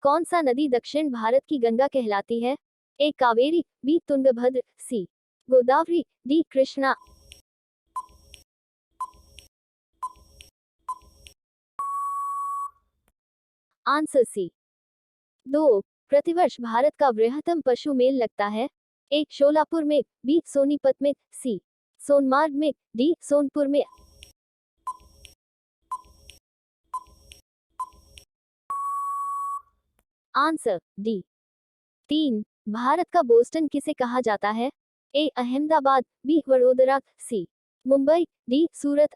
कौन सा नदी दक्षिण भारत की गंगा कहलाती है? A Kaveri, B Tungabhadra, C Godavari, D Krishna. Answer C. 2 प्रतिवर्ष भारत का बृहत्तम पशु मेल लगता है? ए शोलापुर में, बी सोनीपत में, सी सोनमार्ग में, डी सोनपुर में। आंसर डी 3 भारत का बोस्टन किसे कहा जाता है? A Ahmedabad, B Vadodara, C Mumbai, D Surat.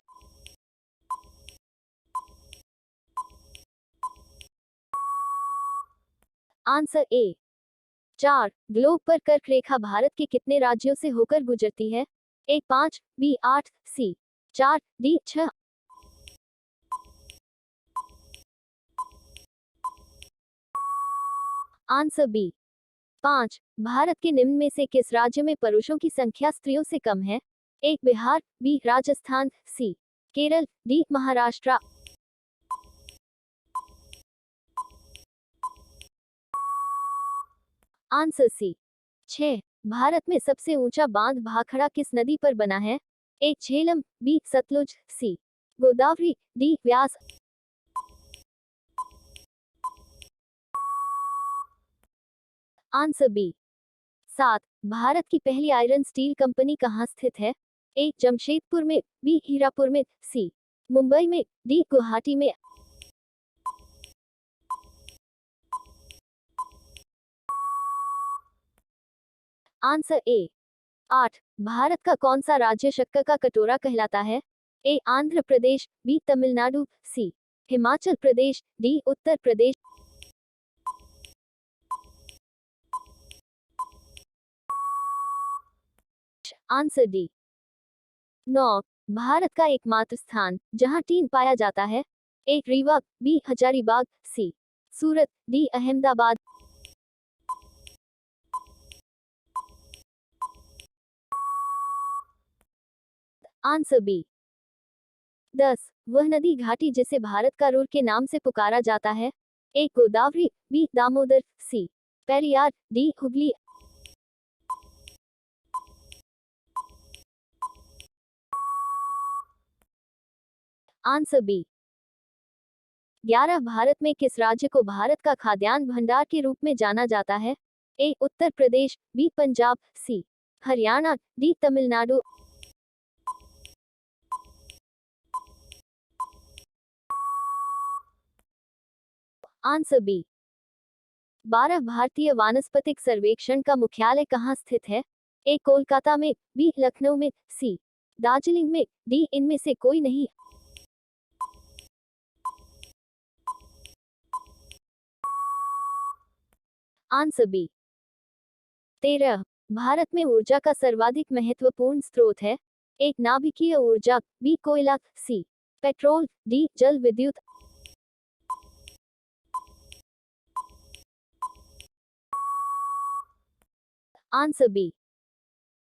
Answer A 4 globe पर कर्क रेखा भारत के कितने राज्यों से होकर गुजरती है? ए 5, बी 8, सी 4, डी 6। आंसर बी 5 भारत के निम्न में से किस राज्य में पुरुषों की संख्या स्त्रियों से कम है? A Bihar, B Rajasthan, C Kerala, D Maharashtra. Answer C 6 भारत में सबसे ऊंचा बांध भाखड़ा किस नदी पर बना है? ए झेलम, बी सतलुज, सी गोदावरी, डी व्यास। आंसर बी 7 भारत की पहली आयरन स्टील कंपनी कहाँ स्थित है? ए जमशेदपुर में, बी हीरापुर में, सी मुंबई में, डी गुवाहाटी में। आंसर ए 8 भारत का कौन सा राज्य शक्कर का कटोरा कहलाता है? ए आंध्र प्रदेश, बी तमिलनाडु, सी Himachal Pradesh, D Uttar Pradesh. Answer D 9 Bharat का एकमात्र स्थान जहां टीन पाया जाता है? ए रीवा, बी हजारीबाग, सी सूरत, डी अहमदाबाद। आंसर बी 10 वह नदी घाटी जिसे भारत का रुर के नाम से पुकारा जाता है? A Godavari, B Damodar, C Periyar, D Hooghly. Answer B 11 भारत में किस राज्य को भारत का खाद्यान्न भंडार के रूप में जाना जाता है? A Uttar Pradesh, B Punjab, C Haryana, D Tamil Nadu. Answer B 12 भारतीय वानस्पतिक सर्वेक्षण का मुख्यालय कहाँ स्थित है? ए कोलकाता में, बी लखनऊ में, सी दार्जिलिंग में, डी इनमें से कोई नहीं। आंसर बी 13 भारत में ऊर्जा का सर्वाधिक महत्वपूर्ण स्रोत है? एक नाभिकीय ऊर्जा, बी कोयला, सी पेट्रोल, डी जल विद्युत। आंसर बी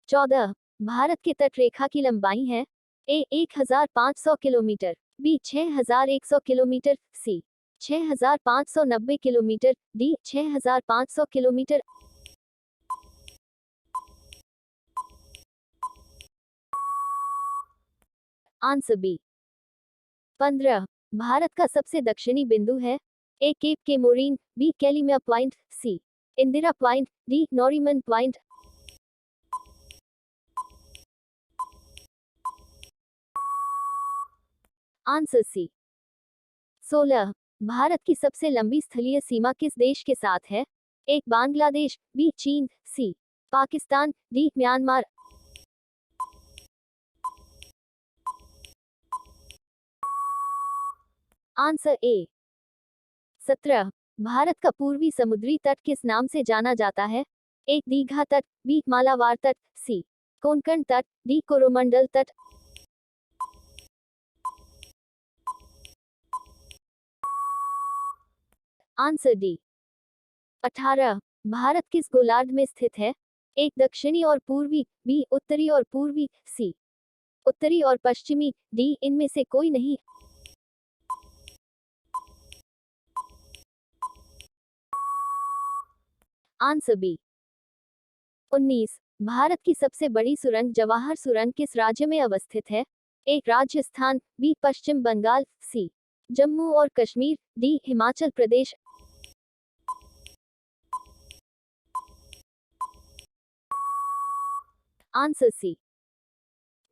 14 भारत के तट रेखा की लंबाई है? A 1500 kilometre, B 6100 kilometre, C 6590 kilometre, D 6500 kilometre. Answer B 15 भारत का सबसे दक्षिणी बिंदु है? A Cape Comorin, B Calimere point, C Indira point, D Nariman point. Answer C 16 भारत की सबसे लंबी स्थलीय सीमा किस देश के साथ है? एक बांग्लादेश, बी चीन, C Pakistan, D Myanmar. Answer A 17 भारत का पूर्वी समुद्री तट किस नाम से जाना जाता है? एक दीघा तट, बी मालाबार तट, सी कोंकण तट, डी कोरोमंडल तट। आंसर डी 18 भारत किस गोलार्ध में स्थित है? एक दक्षिणी और पूर्वी, बी उत्तरी और पूर्वी, सी उत्तरी और पश्चिमी, डी इनमें से कोई नहीं। Answer B. 19। भारत की सबसे बड़ी सुरंग जवाहर सुरंग किस राज्य में अवस्थित है? A Rajasthan, B Paschim Bangal, C Jammu और Kashmir, D Himachal Pradesh. Answer C.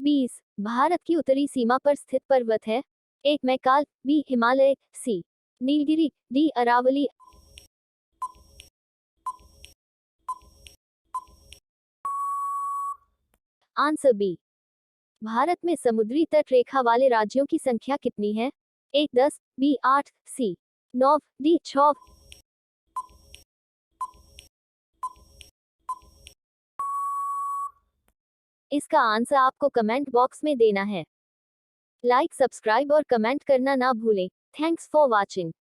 20। भारत की उत्तरी सीमा पर स्थित पर्वत है? A Maikal, B Himalaya, C Nilgiri, D Aravalli. Answer B. भारत में समुद्री तट रेखा वाले राज्यों की संख्या कितनी है? ए 10, बी 8, सी 9, डी 6। इसका आंसर आपको कमेंट बॉक्स में देना है। लाइक, सब्सक्राइब और कमेंट करना ना भूलें। Thanks for watching.